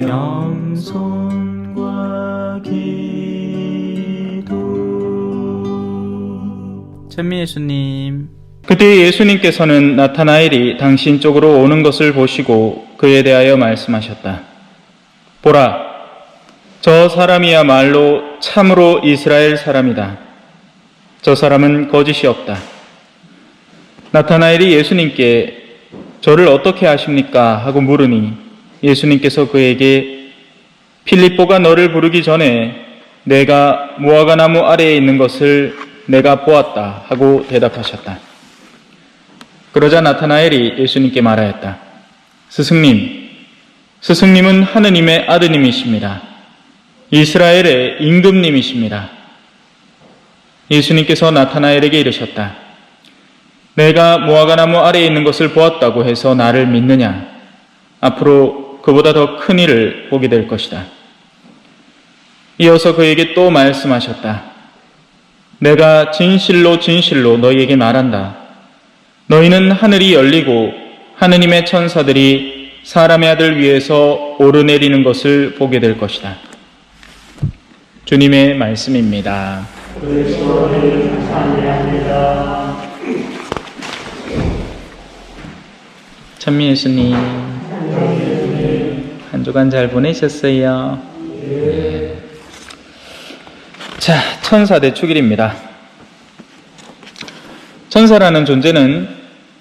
겸손과 기도. 찬미 예수님. 그때 예수님께서는 나타나엘이 당신 쪽으로 오는 것을 보시고 그에 대하여 말씀하셨다. 보라, 저 사람이야말로 참으로 이스라엘 사람이다. 저 사람은 거짓이 없다. 나타나엘이 예수님께 저를 어떻게 아십니까? 하고 물으니 예수님께서 그에게 필립보가 너를 부르기 전에 내가 무화과나무 아래에 있는 것을 내가 보았다 하고 대답하셨다. 그러자 나타나엘이 예수님께 말하였다. 스승님은 하느님의 아드님이십니다. 이스라엘의 임금님이십니다. 예수님께서 나타나엘에게 이르셨다. 내가 무화과나무 아래에 있는 것을 보았다고 해서 나를 믿느냐? 앞으로 그보다 더 큰 일을 보게 될 것이다. 이어서 그에게 또 말씀하셨다. 내가 진실로 너희에게 말한다. 너희는 하늘이 열리고 하느님의 천사들이 사람의 아들 위에서 오르내리는 것을 보게 될 것이다. 주님의 말씀입니다. 찬미 예수님, 한 주간 잘 보내셨어요? 네. 자, 천사 대축일입니다. 천사라는 존재는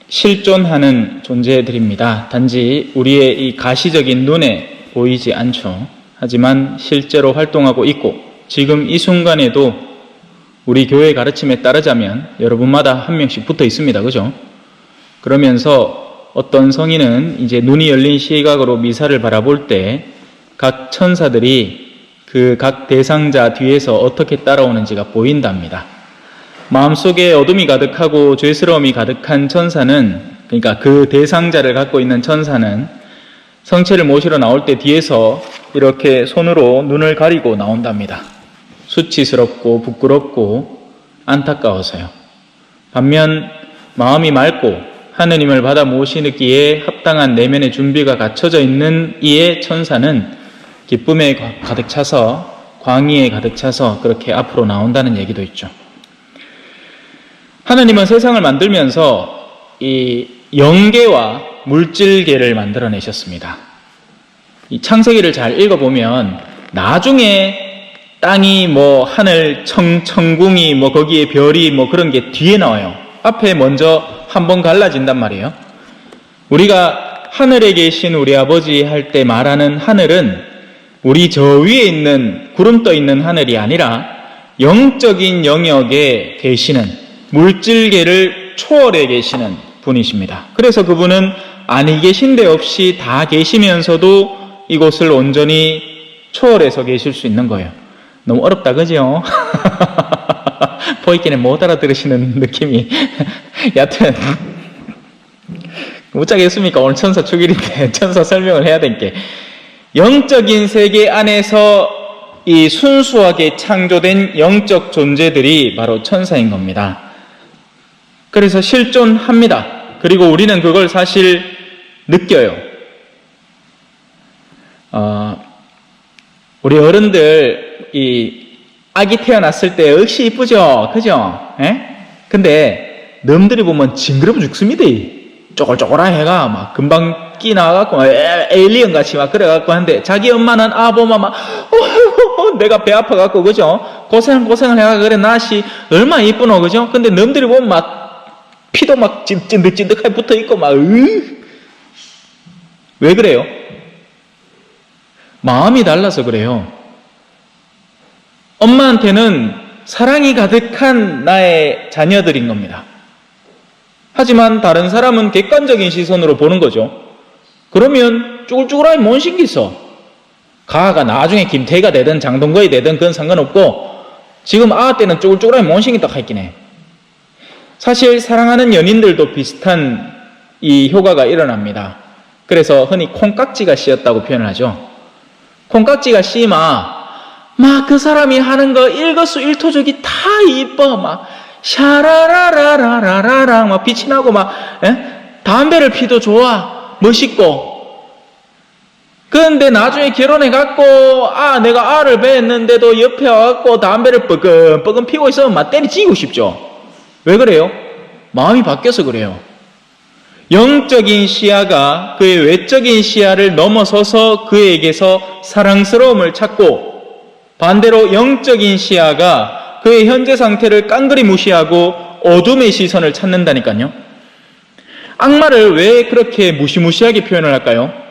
실존하는 존재들입니다. 단지 우리의 이 가시적인 눈에 보이지 않죠. 하지만 실제로 활동하고 있고 지금 이 순간에도 우리 교회 가르침에 따르자면 여러분마다 한 명씩 붙어 있습니다. 그죠? 그러면서 어떤 성인은 이제 눈이 열린 시각으로 미사를 바라볼 때 각 천사들이 그 각 대상자 뒤에서 어떻게 따라오는지가 보인답니다. 마음속에 어둠이 가득하고 죄스러움이 가득한 천사는, 그러니까 그 대상자를 갖고 있는 천사는 성체를 모시러 나올 때 뒤에서 이렇게 손으로 눈을 가리고 나온답니다. 수치스럽고 부끄럽고 안타까워서요. 반면 마음이 맑고 하느님을 받아 모시기에 합당한 내면의 준비가 갖춰져 있는 이의 천사는 기쁨에 가득 차서, 광의에 가득 차서 그렇게 앞으로 나온다는 얘기도 있죠. 하느님은 세상을 만들면서 이 영계와 물질계를 만들어내셨습니다. 이 창세기를 잘 읽어보면 나중에 땅이 뭐 하늘 천궁이 뭐 거기에 별이 뭐 그런 게 뒤에 나와요. 앞에 먼저 한번 갈라진단 말이에요. 우리가 하늘에 계신 우리 아버지 할 때 말하는 하늘은 우리 저 위에 있는 구름 떠 있는 하늘이 아니라 영적인 영역에 계시는, 물질계를 초월해 계시는 분이십니다. 그래서 그분은 아니 계신 데 없이 다 계시면서도 이곳을 온전히 초월해서 계실 수 있는 거예요. 너무 어렵다, 그죠? 보이기는 못 알아들으시는 느낌이. 여하튼 못자겠습니까? 오늘 천사 축일인데 천사 설명을 해야 될 게, 영적인 세계 안에서 이 순수하게 창조된 영적 존재들이 바로 천사인 겁니다. 그래서 실존합니다. 그리고 우리는 그걸 사실 느껴요. 우리 어른들 이 아기 태어났을 때 역시 이쁘죠? 그죠? 근데 남들이 보면 징그러워 죽습니다. 쪼글쪼글한 해가 막 금방 끼 나와갖고 에일리언 같이 막 그래갖고 하는데 자기 엄마는 보면 막 내가 배 아파갖고 그죠? 고생을 해가 그래 나시 얼마나 이쁘노 그죠? 근데 남들이 보면 막 피도 막 찐득찐득하게 붙어있고 막 왜 그래요? 마음이 달라서 그래요. 엄마한테는 사랑이 가득한 나의 자녀들인 겁니다. 하지만 다른 사람은 객관적인 시선으로 보는 거죠. 그러면 쭈글쭈글하게 뭔 신기 있어? 가가 나중에 김태희가 되든 장동건이 되든 그건 상관없고 지금 때는 쭈글쭈글하게 뭔 신기 딱 있긴 해. 사실 사랑하는 연인들도 비슷한 이 효과가 일어납니다. 그래서 흔히 콩깍지가 씌었다고 표현을 하죠. 콩깍지가 씌면 막 그 사람이 하는 거 일거수일투족이 다 이뻐. 막 샤라라라라라랑 막 빛이 나고 막 담배를 피도 좋아. 멋있고. 그런데 나중에 결혼해갖고, 내가 알을 배했는데도 옆에 와갖고 담배를 뻐근뻐근 피고 있으면 막 때리치고 싶죠. 왜 그래요? 마음이 바뀌어서 그래요. 영적인 시야가 그의 외적인 시야를 넘어서서 그에게서 사랑스러움을 찾고, 반대로 영적인 시야가 그의 현재 상태를 깡그리 무시하고 어둠의 시선을 찾는다니까요. 악마를 왜 그렇게 무시무시하게 표현을 할까요?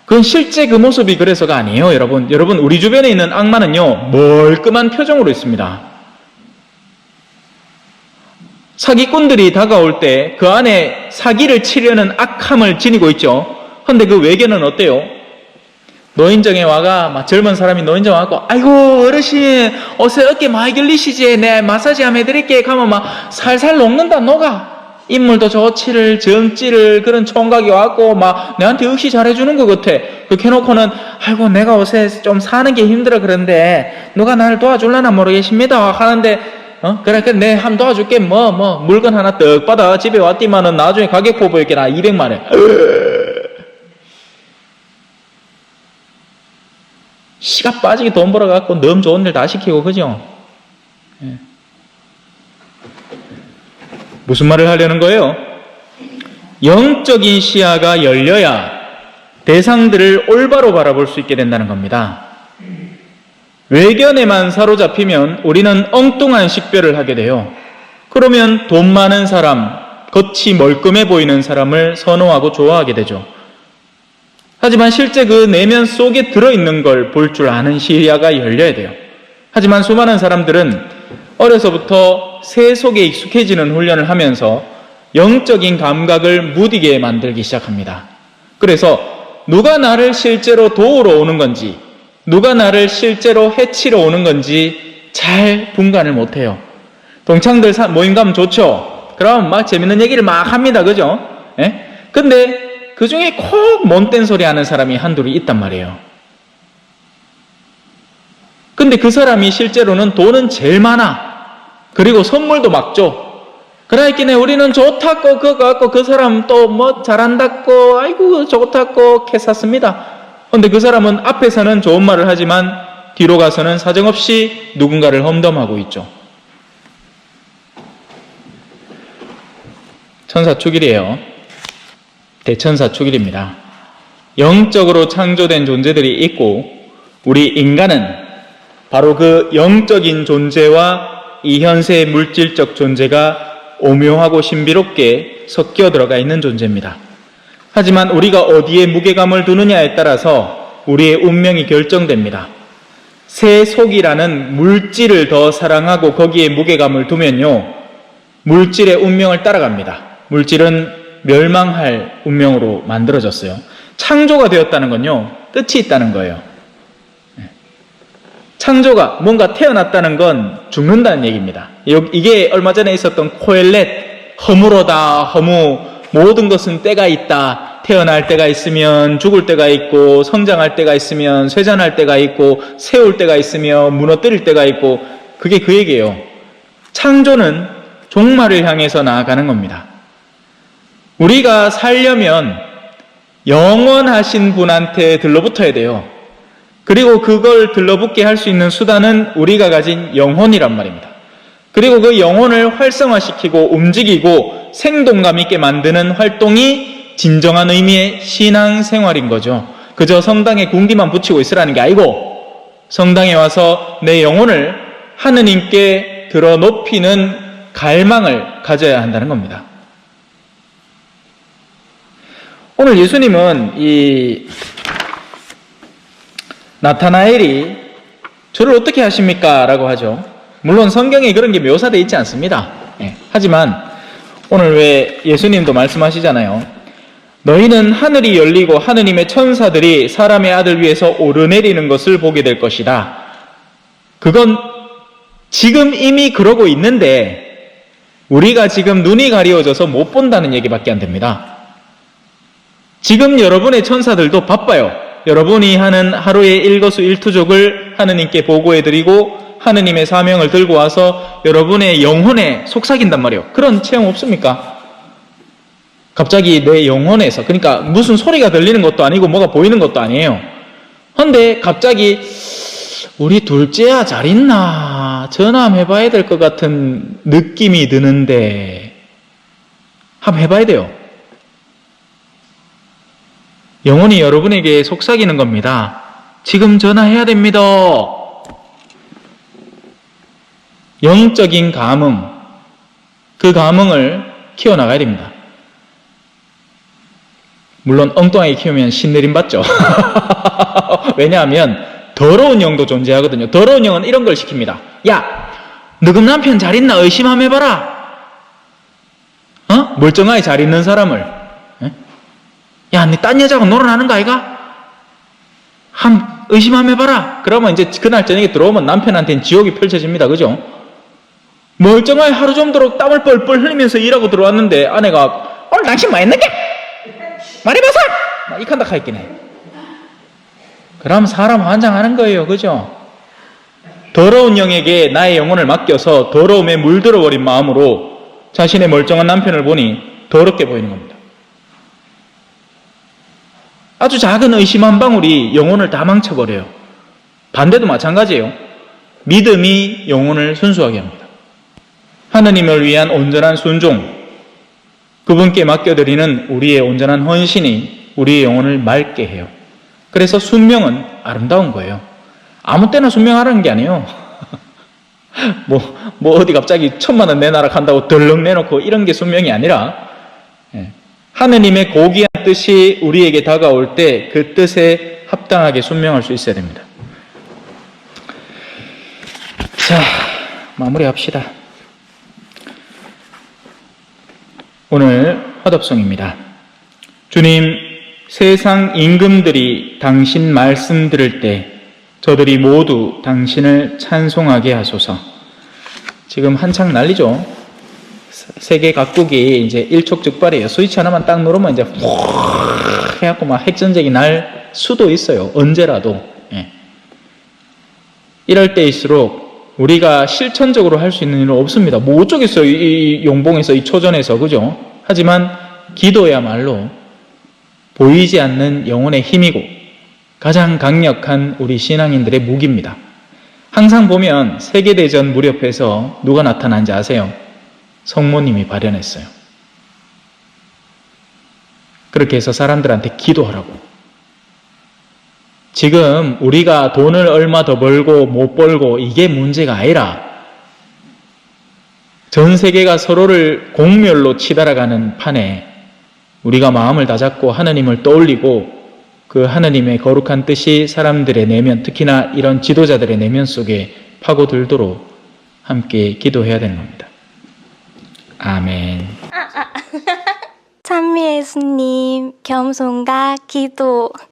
그건 실제 그 모습이 그래서가 아니에요, 여러분. 여러분, 우리 주변에 있는 악마는요, 멀끔한 표정으로 있습니다. 사기꾼들이 다가올 때 그 안에 사기를 치려는 악함을 지니고 있죠. 근데 그 외견은 어때요? 노인정에 와가, 막 젊은 사람이 노인정 와갖고, 아이고, 어르신, 어서 어깨 많이 결리시지? 내 마사지 한번 해드릴게. 가면 막 살살 녹는다, 녹아. 인물도 좋지를, 정찌를, 그런 총각이 와갖고, 막, 내한테 역시 잘해주는 것 같아. 그렇게 해놓고는, 아이고, 내가 요새 좀 사는 게 힘들어 그런데, 누가 나를 도와줄려나 모르겠습니다. 하는데, 그래, 내 한번 도와줄게. 물건 하나 떡 받아. 집에 왔디만은 나중에 가격 보고 있게 나 200만원. 시가 빠지게 돈 벌어갖고 너무 좋은 일 다 시키고, 그죠? 예. 무슨 말을 하려는 거예요? 영적인 시야가 열려야 대상들을 올바로 바라볼 수 있게 된다는 겁니다. 외견에만 사로잡히면 우리는 엉뚱한 식별을 하게 돼요. 그러면 돈 많은 사람, 겉이 멀끔해 보이는 사람을 선호하고 좋아하게 되죠. 하지만 실제 그 내면 속에 들어있는 걸 볼 줄 아는 시야가 열려야 돼요. 하지만 수많은 사람들은 어려서부터 새 속에 익숙해지는 훈련을 하면서 영적인 감각을 무디게 만들기 시작합니다. 그래서 누가 나를 실제로 도우러 오는 건지, 누가 나를 실제로 해치러 오는 건지 잘 분간을 못해요. 동창들 모임 가면 좋죠? 그럼 막 재밌는 얘기를 막 합니다. 그죠? 예? 근데 그 중에 콕 못된 소리 하는 사람이 한둘이 있단 말이에요. 근데 그 사람이 실제로는 돈은 제일 많아. 그리고 선물도 막 줘. 그러니까 우리는 좋다고 그거 갖고 그 사람 또 뭐 잘한다고 아이고 좋다고 캐쌌습니다. 근데 그 사람은 앞에서는 좋은 말을 하지만 뒤로 가서는 사정없이 누군가를 험담하고 있죠. 천사축일이에요. 대천사축일입니다. 영적으로 창조된 존재들이 있고 우리 인간은 바로 그 영적인 존재와 이 현세의 물질적 존재가 오묘하고 신비롭게 섞여 들어가 있는 존재입니다. 하지만 우리가 어디에 무게감을 두느냐에 따라서 우리의 운명이 결정됩니다. 새 속이라는 물질을 더 사랑하고 거기에 무게감을 두면요, 물질의 운명을 따라갑니다. 물질은 멸망할 운명으로 만들어졌어요. 창조가 되었다는 건요, 끝이 있다는 거예요. 창조가 뭔가 태어났다는 건 죽는다는 얘기입니다. 이게 얼마 전에 있었던 코엘렛, 허무로다, 허무, 모든 것은 때가 있다. 태어날 때가 있으면 죽을 때가 있고, 성장할 때가 있으면 쇠잔할 때가 있고, 세울 때가 있으며 무너뜨릴 때가 있고, 그게 그 얘기예요. 창조는 종말을 향해서 나아가는 겁니다. 우리가 살려면 영원하신 분한테 들러붙어야 돼요. 그리고 그걸 들러붙게 할 수 있는 수단은 우리가 가진 영혼이란 말입니다. 그리고 그 영혼을 활성화시키고 움직이고 생동감 있게 만드는 활동이 진정한 의미의 신앙생활인 거죠. 그저 성당에 궁디만 붙이고 있으라는 게 아니고 성당에 와서 내 영혼을 하느님께 들어 높이는 갈망을 가져야 한다는 겁니다. 오늘 예수님은 이 나타나엘이 저를 어떻게 하십니까? 라고 하죠. 물론 성경에 그런 게 묘사되어 있지 않습니다. 하지만 오늘 왜 예수님도 말씀하시잖아요. 너희는 하늘이 열리고 하느님의 천사들이 사람의 아들 위에서 오르내리는 것을 보게 될 것이다. 그건 지금 이미 그러고 있는데 우리가 지금 눈이 가리워져서 못 본다는 얘기밖에 안 됩니다. 지금 여러분의 천사들도 바빠요. 여러분이 하는 하루의 일거수일투족을 하느님께 보고해드리고 하느님의 사명을 들고 와서 여러분의 영혼에 속삭인단 말이에요. 그런 체험 없습니까? 갑자기 내 영혼에서, 그러니까 무슨 소리가 들리는 것도 아니고 뭐가 보이는 것도 아니에요. 근데 갑자기 우리 둘째야 잘 있나 전화 한번 해봐야 될 것 같은 느낌이 드는데 한번 해봐야 돼요. 영혼이 여러분에게 속삭이는 겁니다. 지금 전화해야 됩니다. 영적인 감흥, 그 감흥을 키워나가야 됩니다. 물론 엉뚱하게 키우면 신내림 받죠. 왜냐하면 더러운 영도 존재하거든요. 더러운 영은 이런 걸 시킵니다. 야, 너금 남편 잘 있나 의심 한번 해봐라. 멀쩡하게 잘 있는 사람을. 야, 니 딴 여자하고 놀아나는 거 아이가? 의심 한번 해봐라. 그러면 이제 그날 저녁에 들어오면 남편한테는 지옥이 펼쳐집니다. 그죠? 멀쩡하게 하루 정도로 땀을 뻘뻘 흘리면서 일하고 들어왔는데 아내가 오늘 당신 뭐 했는데? 말해봐서! 막 이칸다 카있긴 해. 그럼 사람 환장하는 거예요. 그죠? 더러운 영에게 나의 영혼을 맡겨서 더러움에 물들어 버린 마음으로 자신의 멀쩡한 남편을 보니 더럽게 보이는 겁니다. 아주 작은 의심 한 방울이 영혼을 다 망쳐버려요. 반대도 마찬가지예요. 믿음이 영혼을 순수하게 합니다. 하느님을 위한 온전한 순종, 그분께 맡겨드리는 우리의 온전한 헌신이 우리의 영혼을 맑게 해요. 그래서 순명은 아름다운 거예요. 아무 때나 순명하라는 게 아니에요. 어디 갑자기 1,000만 원 내놔라 한다고 덜렁 내놓고 이런 게 순명이 아니라, 하느님의 고귀한 뜻이 우리에게 다가올 때 그 뜻에 합당하게 순명할 수 있어야 됩니다. 자, 마무리합시다. 오늘 화답송입니다. 주님, 세상 임금들이 당신 말씀 들을 때 저들이 모두 당신을 찬송하게 하소서. 지금 한창 난리죠. 세계 각국이 이제 일촉즉발이에요. 스위치 하나만 딱 누르면 이제 확 해갖고 막 핵전쟁이 날 수도 있어요. 언제라도. 이럴 때일수록 우리가 실천적으로 할 수 있는 일은 없습니다. 뭐 어쩌겠어요. 이 용봉에서, 이 초전에서, 그죠? 하지만 기도야말로 보이지 않는 영혼의 힘이고 가장 강력한 우리 신앙인들의 무기입니다. 항상 보면 세계대전 무렵에서 누가 나타난지 아세요? 성모님이 발현했어요. 그렇게 해서 사람들한테 기도하라고. 지금 우리가 돈을 얼마 더 벌고 못 벌고 이게 문제가 아니라 전 세계가 서로를 공멸로 치달아가는 판에 우리가 마음을 다잡고 하느님을 떠올리고 그 하느님의 거룩한 뜻이 사람들의 내면, 특히나 이런 지도자들의 내면 속에 파고들도록 함께 기도해야 되는 겁니다. 아멘. 찬미 예수님, 겸손과 기도.